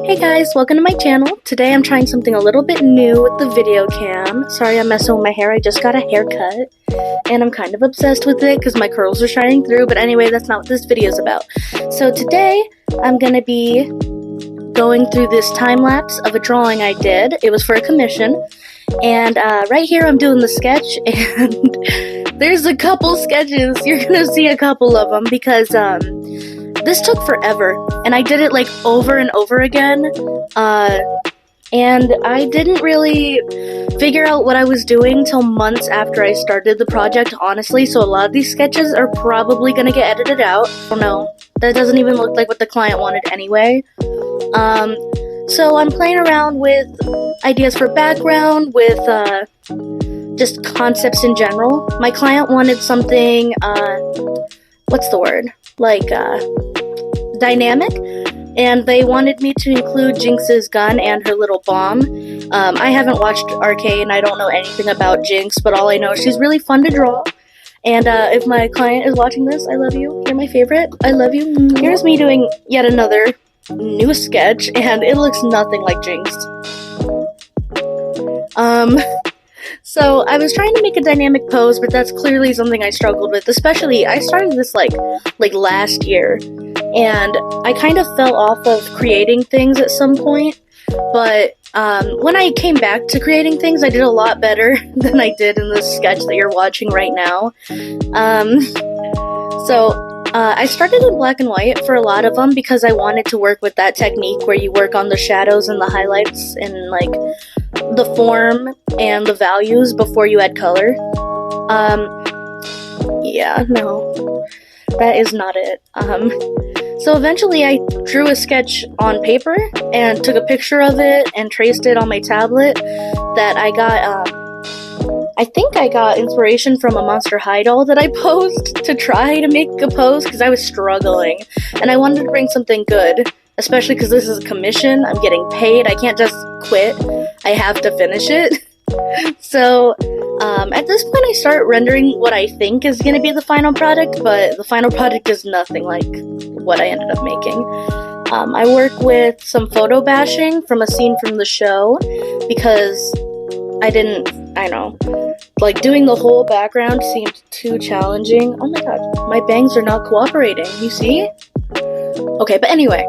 Hey guys, welcome to my channel. Today I'm trying something a little bit new with the video cam. Sorry I'm messing with my hair, I just got a haircut. And I'm kind of obsessed with it because my curls are shining through, but anyway, that's not what this video is about. So today, I'm gonna be going through this time-lapse of a drawing I did. It was for a commission. And right here I'm doing the sketch, and there's a couple sketches. You're gonna see a couple of them because, this took forever, and I did it like over and over again, and I didn't really figure out what I was doing till months after I started the project, honestly, so a lot of these sketches are probably gonna get edited out. Oh no, that doesn't even look like what the client wanted anyway. So I'm playing around with ideas for background, with just concepts in general. My client wanted something, what's the word? Like, dynamic, and they wanted me to include Jinx's gun and her little bomb. I haven't watched Arcane, I don't know anything about Jinx, but all I know is she's really fun to draw. And if my client is watching this, I love you. You're my favorite. I love you. Here's me doing yet another new sketch, and it looks nothing like Jinx. So I was trying to make a dynamic pose, but that's clearly something I struggled with, especially I started this like last year, and I kind of fell off of creating things at some point, but when I came back to creating things, I did a lot better than I did in this sketch that you're watching right now. I started in black and white for a lot of them because I wanted to work with that technique where you work on the shadows and the highlights and like the form and the values before you add color. Yeah, no, that is not it. So eventually I drew a sketch on paper and took a picture of it and traced it on my tablet that I got, I think I got inspiration from a Monster High doll that I posed to try to make a pose because I was struggling and I wanted to bring something good, especially because this is a commission. I'm getting paid. I can't just quit. I have to finish it. So at this point I start rendering what I think is going to be the final product, but the final product is nothing like what I ended up making. I work with some photo bashing from a scene from the show because I know, like doing the whole background seemed too challenging. Oh my god, my bangs are not cooperating, you see? Okay, but anyway,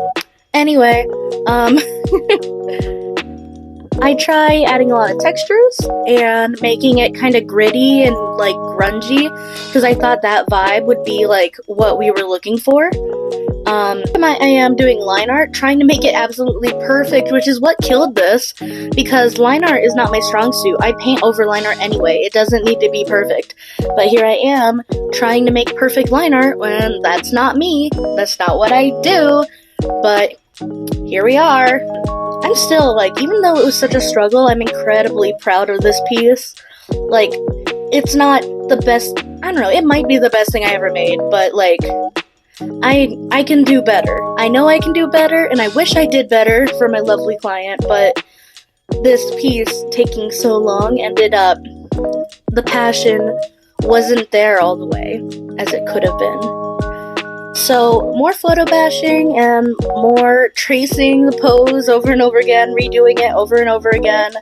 I try adding a lot of textures and making it kind of gritty and like grungy because I thought that vibe would be like what we were looking for. I am doing line art, trying to make it absolutely perfect, which is what killed this, because line art is not my strong suit. I paint over line art anyway, it doesn't need to be perfect. But here I am, trying to make perfect line art when that's not me, that's not what I do, but here we are. I'm still, like, even though it was such a struggle, I'm incredibly proud of this piece. Like, it's not the best, I don't know, it might be the best thing I ever made, but like, I can do better. I know I can do better, and I wish I did better for my lovely client, but this piece taking so long ended up, the passion wasn't there all the way as it could have been. So, more photo bashing and more tracing the pose over and over again, redoing it over and over again.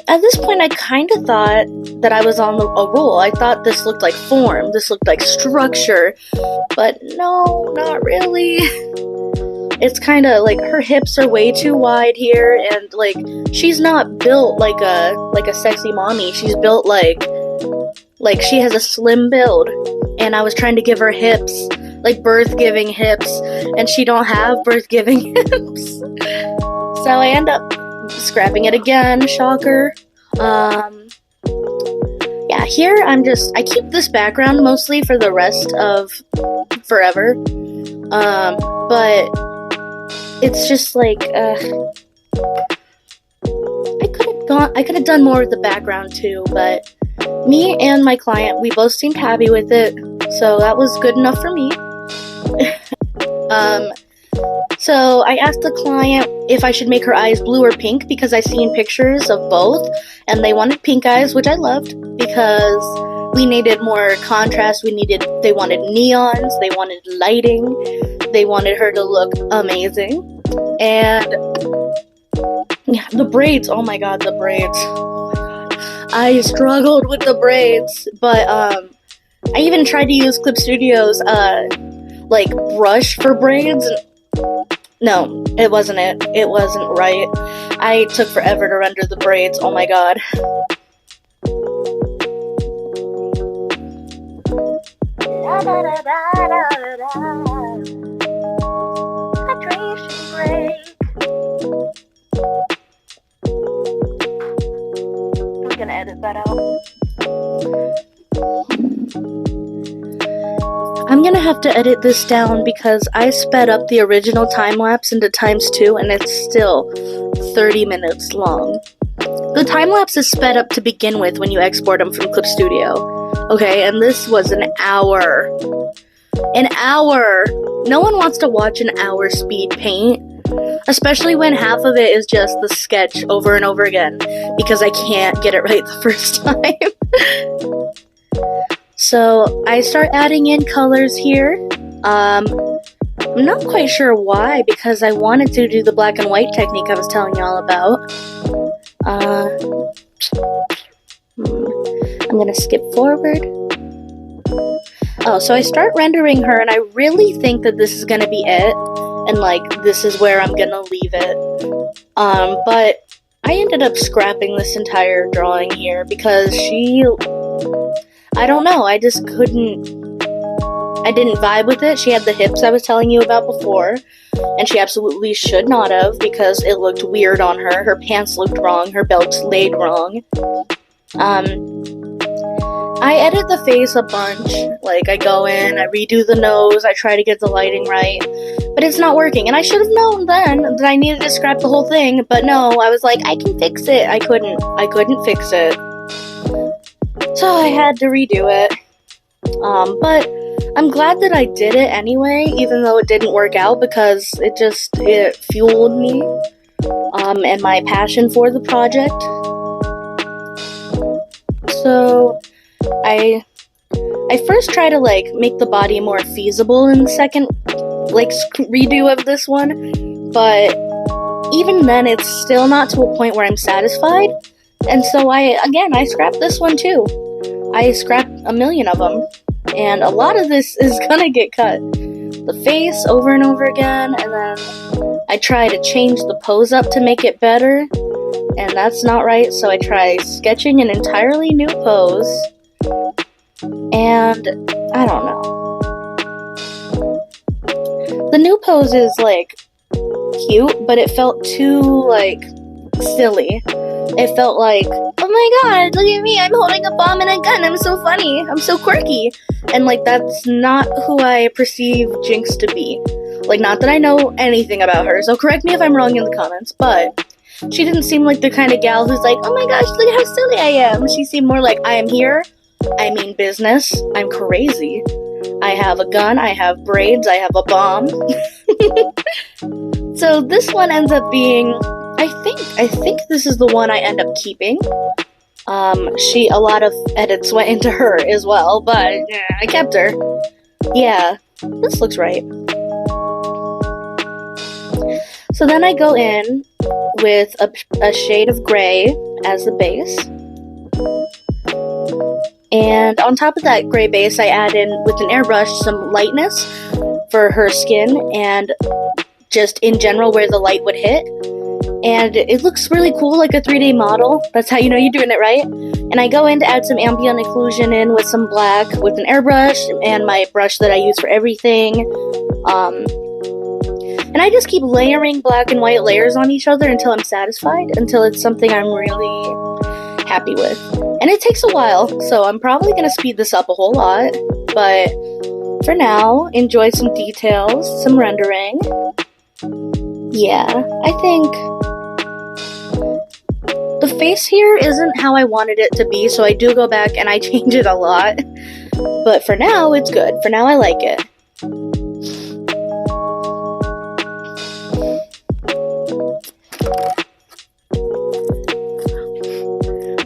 At this point, I kind of thought that I was on a roll. I thought this looked like form, this looked like structure, but no, not really. It's kind of like her hips are way too wide here, and like she's not built like a sexy mommy. She's built like she has a slim build, and I was trying to give her hips, like birth-giving hips, and she don't have birth-giving hips. So I end up scrapping it again, shocker. Yeah, here I keep this background mostly for the rest of forever. But it's just like, I could have done more with the background too, but me and my client, we both seemed happy with it, so that was good enough for me. So I asked the client if I should make her eyes blue or pink because I seen pictures of both, and they wanted pink eyes, which I loved because we needed more contrast. They wanted neons, they wanted lighting, they wanted her to look amazing. And yeah, the braids, oh my god, the braids. Oh my god. I struggled with the braids, but I even tried to use Clip Studio's like brush for braids. No, it wasn't it. It wasn't right. I took forever to render the braids. Oh my god. Hydration break. I'm gonna edit that out. I'm gonna have to edit this down because I sped up the original time-lapse into ×2 and it's still 30 minutes long. The time-lapse is sped up to begin with when you export them from Clip Studio. Okay, and this was an hour. An hour! No one wants to watch an hour speed paint. Especially when half of it is just the sketch over and over again. Because I can't get it right the first time. So, I start adding in colors here. I'm not quite sure why, because I wanted to do the black and white technique I was telling y'all about. I'm gonna skip forward. Oh, so I start rendering her, and I really think that this is gonna be it. And, like, this is where I'm gonna leave it. But I ended up scrapping this entire drawing here, because I don't know, I just couldn't, I didn't vibe with it. She had the hips I was telling you about before, and she absolutely should not have, because it looked weird on her. Her pants looked wrong, her belt's laid wrong. I edit the face a bunch. Like, I go in, I redo the nose, I try to get the lighting right, but it's not working. And I should have known then that I needed to scrap the whole thing, but no, I was like, I can fix it. I couldn't fix it. So I had to redo it. But I'm glad that I did it anyway, even though it didn't work out, because it fueled me, and my passion for the project. So I first try to, like, make the body more feasible in the second, like, redo of this one, but even then it's still not to a point where I'm satisfied, and so I scrapped this one too. I scrapped a million of them, and a lot of this is gonna get cut. The face over and over again, and then I try to change the pose up to make it better, and that's not right, so I try sketching an entirely new pose, and I don't know. The new pose is, like, cute, but it felt too, like, silly. It felt like, oh my god, look at me, I'm holding a bomb and a gun, I'm so funny, I'm so quirky. And, like, that's not who I perceive Jinx to be. Like, not that I know anything about her, so correct me if I'm wrong in the comments, but she didn't seem like the kind of gal who's like, oh my gosh, look at how silly I am. She seemed more like, I am here, I mean business, I'm crazy. I have a gun, I have braids, I have a bomb. So this one ends up being, I think this is the one I end up keeping. A lot of edits went into her as well, but yeah, I kept her. Yeah, this looks right. So then I go in with a shade of gray as the base. And on top of that gray base, I add in, with an airbrush, some lightness for her skin and just in general where the light would hit. And it looks really cool, like a 3D model. That's how you know you're doing it right. And I go in to add some ambient occlusion in with some black with an airbrush and my brush that I use for everything. And I just keep layering black and white layers on each other until I'm satisfied, until it's something I'm really happy with. And it takes a while, so I'm probably going to speed this up a whole lot. But for now, enjoy some details, some rendering. Yeah, I think the face here isn't how I wanted it to be, so I do go back and I change it a lot. But for now, it's good. For now, I like it.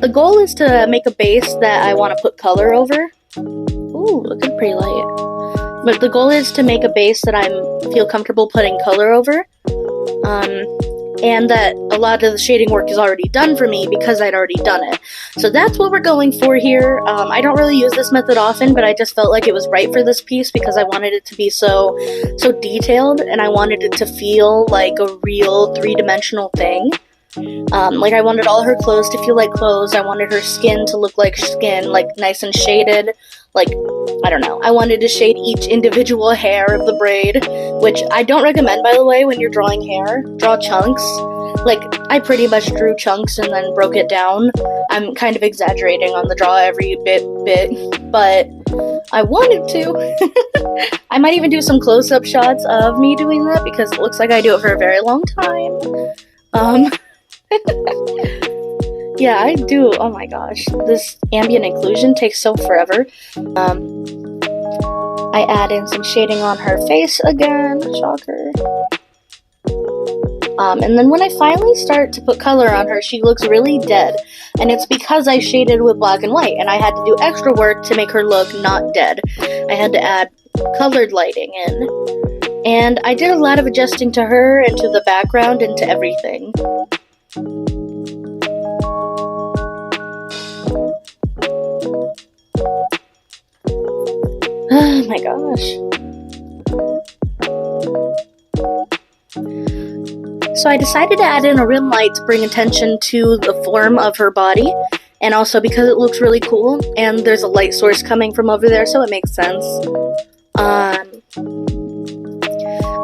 The goal is to make a base that I want to put color over. Ooh, look at pretty light. But the goal is to make a base that I feel comfortable putting color over. and that a lot of the shading work is already done for me because I'd already done it. So that's what we're going for here. I don't really use this method often, but I just felt like it was right for this piece because I wanted it to be so detailed, and I wanted it to feel like a real three-dimensional thing. Like, I wanted all her clothes to feel like clothes. I wanted her skin to look like skin, like nice and shaded. Like, I don't know. I wanted to shade each individual hair of the braid, which I don't recommend, by the way, when you're drawing hair. Draw chunks. Like, I pretty much drew chunks and then broke it down. I'm kind of exaggerating on the draw every bit, but I wanted to. I might even do some close-up shots of me doing that because it looks like I do it for a very long time. Yeah, I do. Oh my gosh, this ambient occlusion takes so forever. I add in some shading on her face again, shocker. And then when I finally start to put color on her, she looks really dead. And it's because I shaded with black and white, and I had to do extra work to make her look not dead. I had to add colored lighting in. And I did a lot of adjusting to her and to the background and to everything. Oh my gosh. So I decided to add in a rim light to bring attention to the form of her body, and also because it looks really cool, and there's a light source coming from over there, so it makes sense. I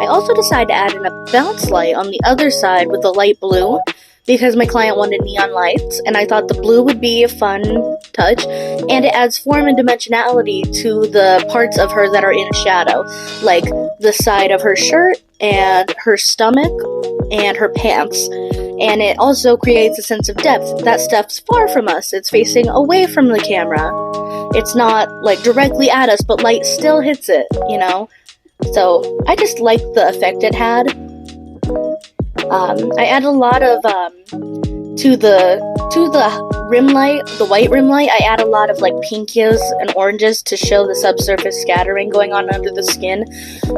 also decided to add in a bounce light on the other side with the light blue, because my client wanted neon lights, and I thought the blue would be a fun touch, and it adds form and dimensionality to the parts of her that are in shadow, like the side of her shirt, and her stomach, and her pants. And it also creates a sense of depth. That stuff's far from us. It's facing away from the camera. It's not, like, directly at us, but light still hits it, you know? So, I just liked the effect it had. I add a lot of, to the rim light, the white rim light, I add a lot of, like, pinkies and oranges to show the subsurface scattering going on under the skin,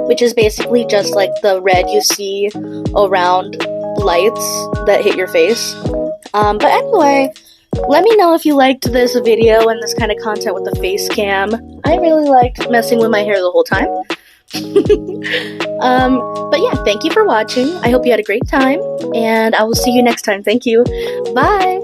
which is basically just, like, the red you see around lights that hit your face. But anyway, let me know if you liked this video and this kind of content with the face cam. I really liked messing with my hair the whole time. But yeah, thank you for watching. I hope you had a great time, and I will see you next time. Thank you. Bye!